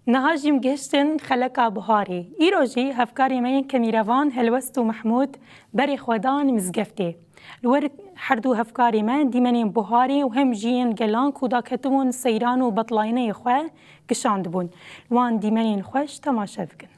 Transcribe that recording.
نهاجم گشتن خلقا بهاری. ایروژی هفکاری من کمیروان هلوست و محمود بری خودان مزگفته. لور هر دو هفکاری من دیمنین بهاری و هم جین گلان کوداکتون سیران و بطلاینه خواه گشاند بون. وان دیمنین خوش تماشا بکن.